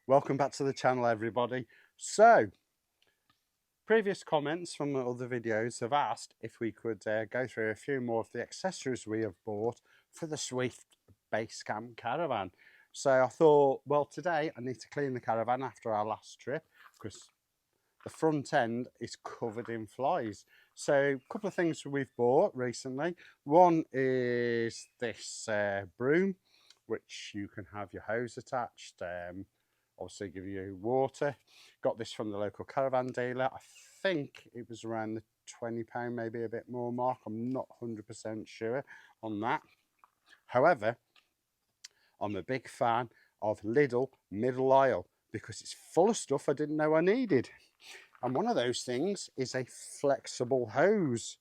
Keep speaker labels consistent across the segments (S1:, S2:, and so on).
S1: Welcome back to the channel, everybody. So, previous comments from other videos have asked if we could go through a few more of the accessories we have bought for the Swift Basecamp caravan. So I thought, well, today I need to clean the caravan after our last trip because the front end is covered in flies. So a couple of things we've bought recently. One is this broom, which you can have your hose attached. Obviously give you water. Got this from the local caravan dealer. I think it was around the £20, maybe a bit more mark. I'm not 100% sure on that. However, I'm a big fan of Lidl middle aisle because it's full of stuff I didn't know I needed. And one of those things is a flexible hose.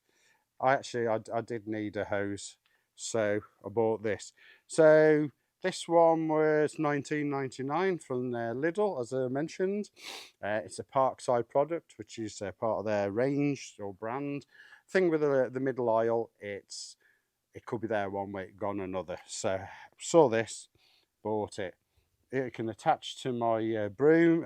S1: I did need a hose, so I bought this. So this one was £19.99 from Lidl, as I mentioned. It's a Parkside product, which is part of their range or brand. Thing with the middle aisle, it could be there one week, gone another. So saw this, bought it. It can attach to my broom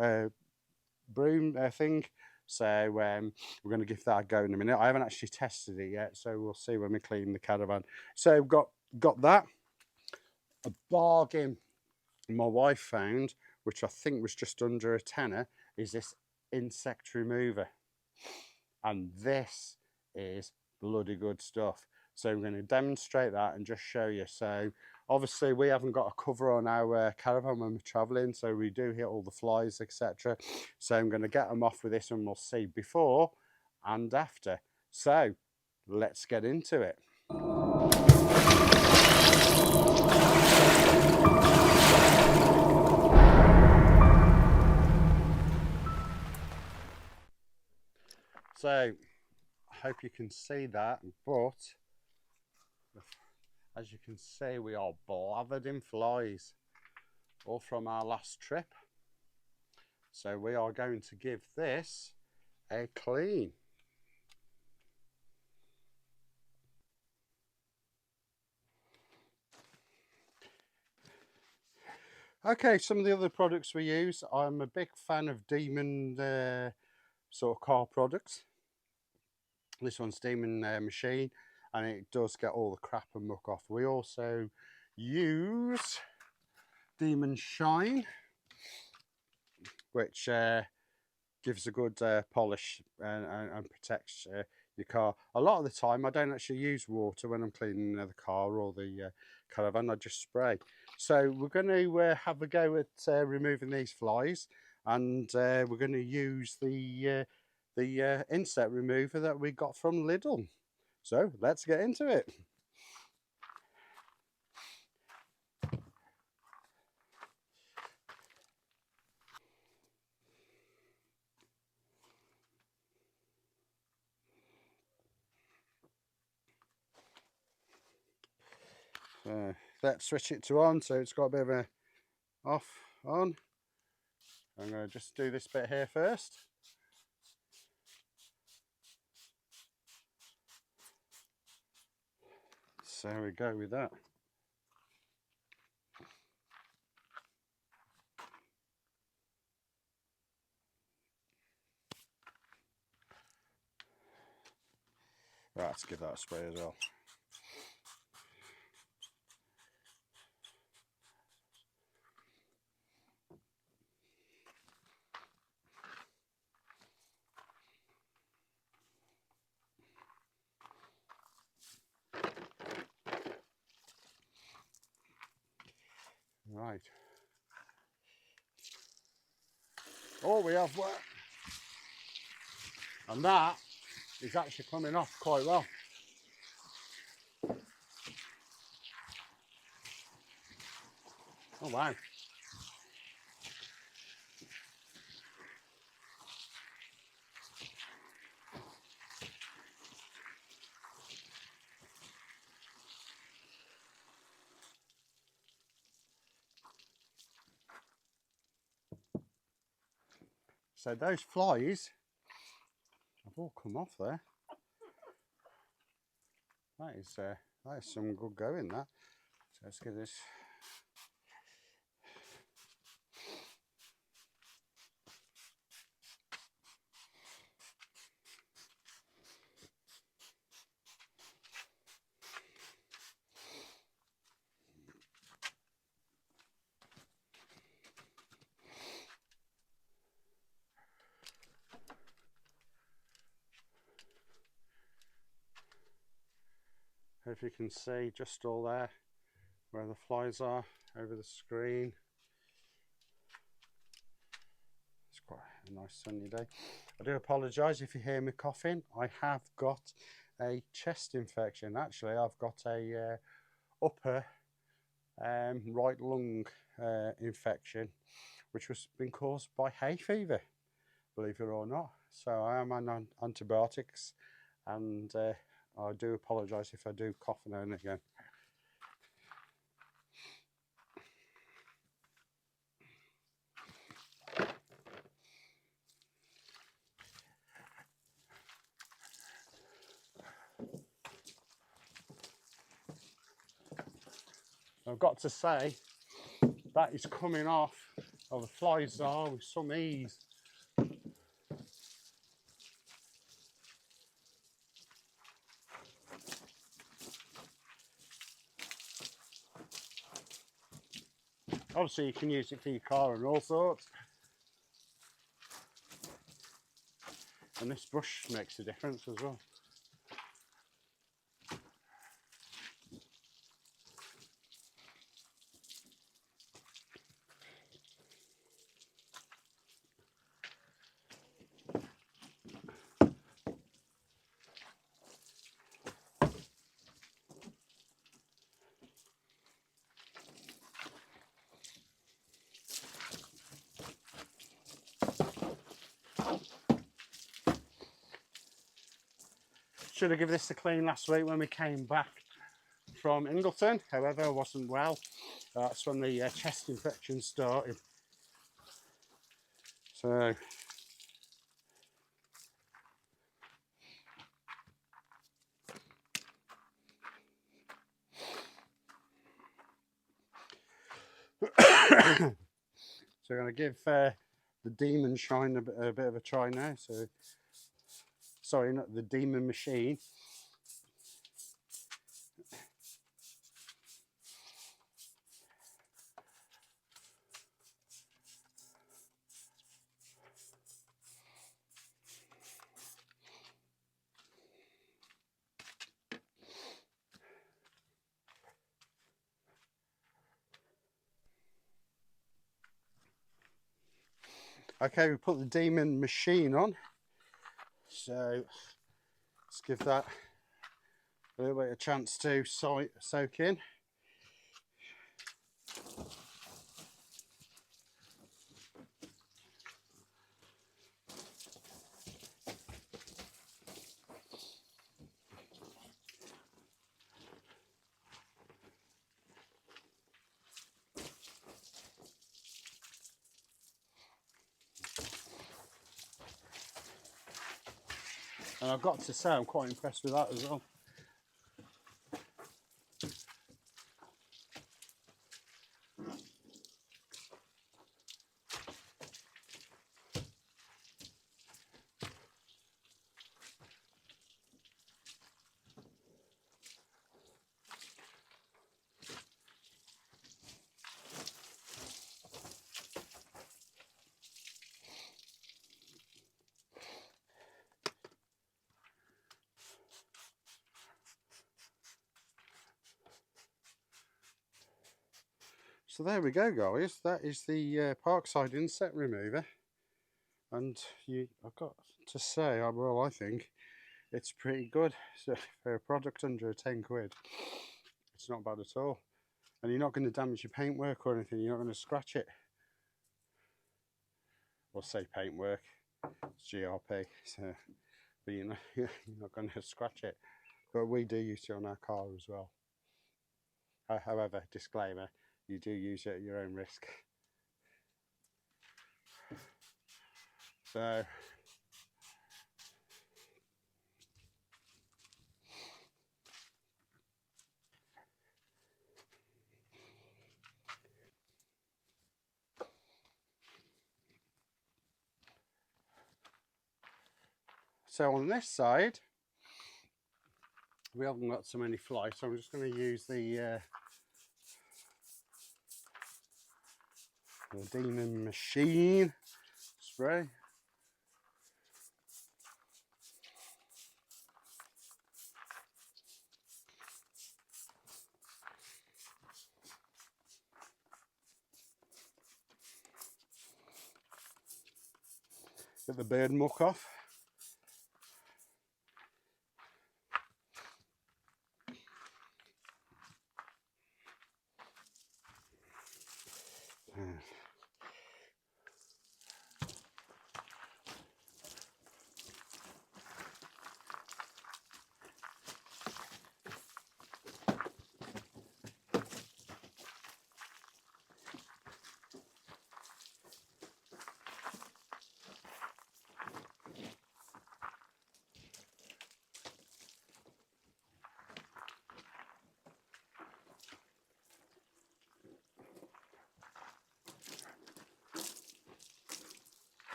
S1: thing. So we're going to give that a go in a minute. I haven't actually tested it yet, so we'll see when we clean the caravan. So we've got that. A bargain my wife found, which I think was just under a tenner, is this insect remover. And this is bloody good stuff. So we're going to demonstrate that and just show you. So obviously we haven't got a cover on our caravan when we're traveling, so we do hit all the flies, etc. So I'm going to get them off with this and we'll see before and after. So let's get into it. So I hope you can see that, but as you can see, we are blathered in flies, all from our last trip. So we are going to give this a clean. Okay, some of the other products we use. I'm a big fan of Demon sort of car products. This one's Demon Machine, and it does get all the crap and muck off. We also use Demon Shine, which gives a good polish and protects your car. A lot of the time I don't actually use water when I'm cleaning the car or the caravan. I just spray. So we're going to have a go at removing these flies, and we're going to use the insect remover that we got from Lidl. So let's get into it. Let's switch it to on, so it's got a bit of a off on. I'm going to just do this bit here first. So we go with that. Right, let's give that a spray as well. Right. Oh, we have work. And that is actually coming off quite well. Oh, wow. So those flies have all come off there. That is some good going, that. So let's get this. If you can see, just all there where the flies are over the screen. It's quite a nice sunny day. I do apologise if you hear me coughing. I have got a chest infection. Actually, I've got a upper right lung infection, which was been caused by hay fever, believe it or not. So I am on antibiotics, and I do apologise if I do cough now and again. I've got to say, that is coming off of the flies are with some ease. Obviously you can use it for your car and all sorts. And this brush makes a difference as well. Should have given this a clean last week when we came back from Ingleton. However, I wasn't well. That's when the chest infection started. So we're going to give the demon shine a bit of a try now. So, sorry, not the demon machine. Okay, we put the demon machine on. So let's give that a little bit of chance to soak in. And I've got to say, I'm quite impressed with that as well. So there we go, guys. That is the Parkside insect remover, and I've got to say, well, I think it's pretty good. So for a product under 10 quid, it's not bad at all. And you're not going to damage your paintwork or anything. You're not going to scratch it. Or say paintwork. It's GRP. So, but you're not going to scratch it. But we do use it on our car as well. However, disclaimer, you do use it at your own risk. So on this side, we haven't got so many flies, so I'm just going to use the demon machine spray. Get the bird muck off.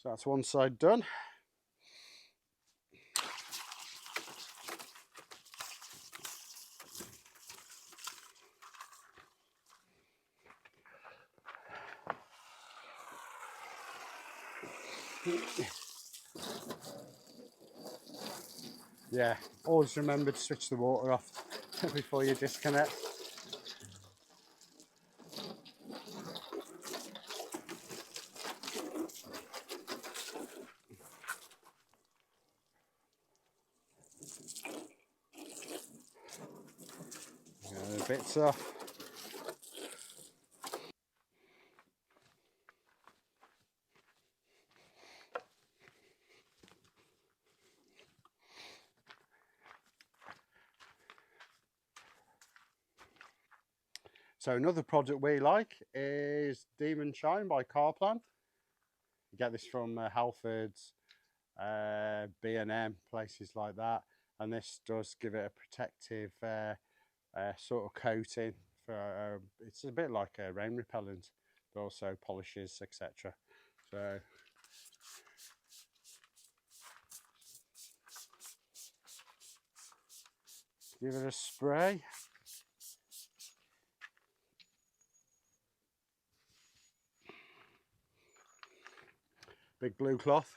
S1: So that's one side done. Yeah, always remember to switch the water off before you disconnect. Get the bits off. So another product we like is Demon Shine by Caravan. You get this from Halfords, B&M, places like that. And this does give it a protective sort of coating. For it's a bit like a rain repellent, but also polishes, etc. So give it a spray. Big blue cloth.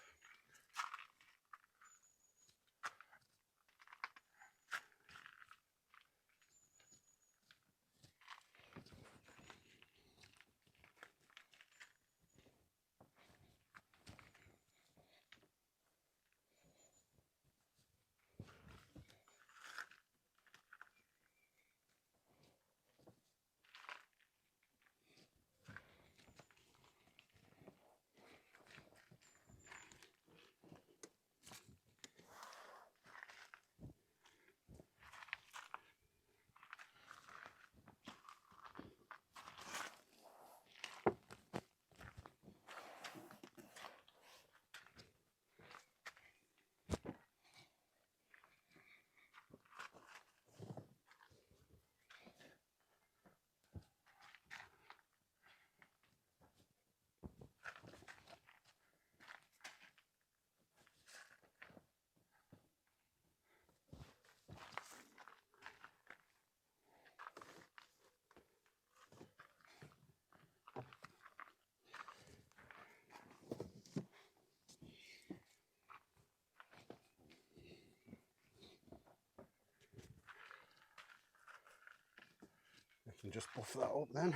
S1: I can just buff that up then.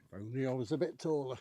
S1: If only I was a bit taller.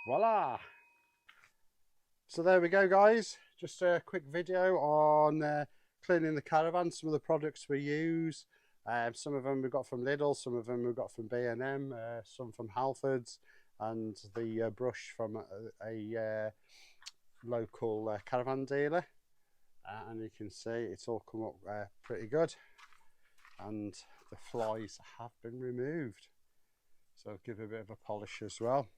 S1: Voila! So there we go, guys. Just a quick video on cleaning the caravan, some of the products we use. Some of them we got from Lidl, some of them we got from B&M, some from Halfords, and the brush from a local caravan dealer. And you can see it's all come up pretty good, and the flies have been removed. So I'll give it a bit of a polish as well.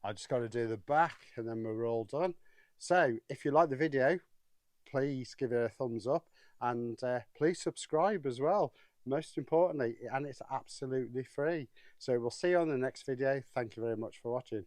S1: I just got to do the back and then we're all done. So if you like the video, please give it a thumbs up, and please subscribe as well, most importantly, and it's absolutely free. So we'll see you on the next video. Thank you very much for watching.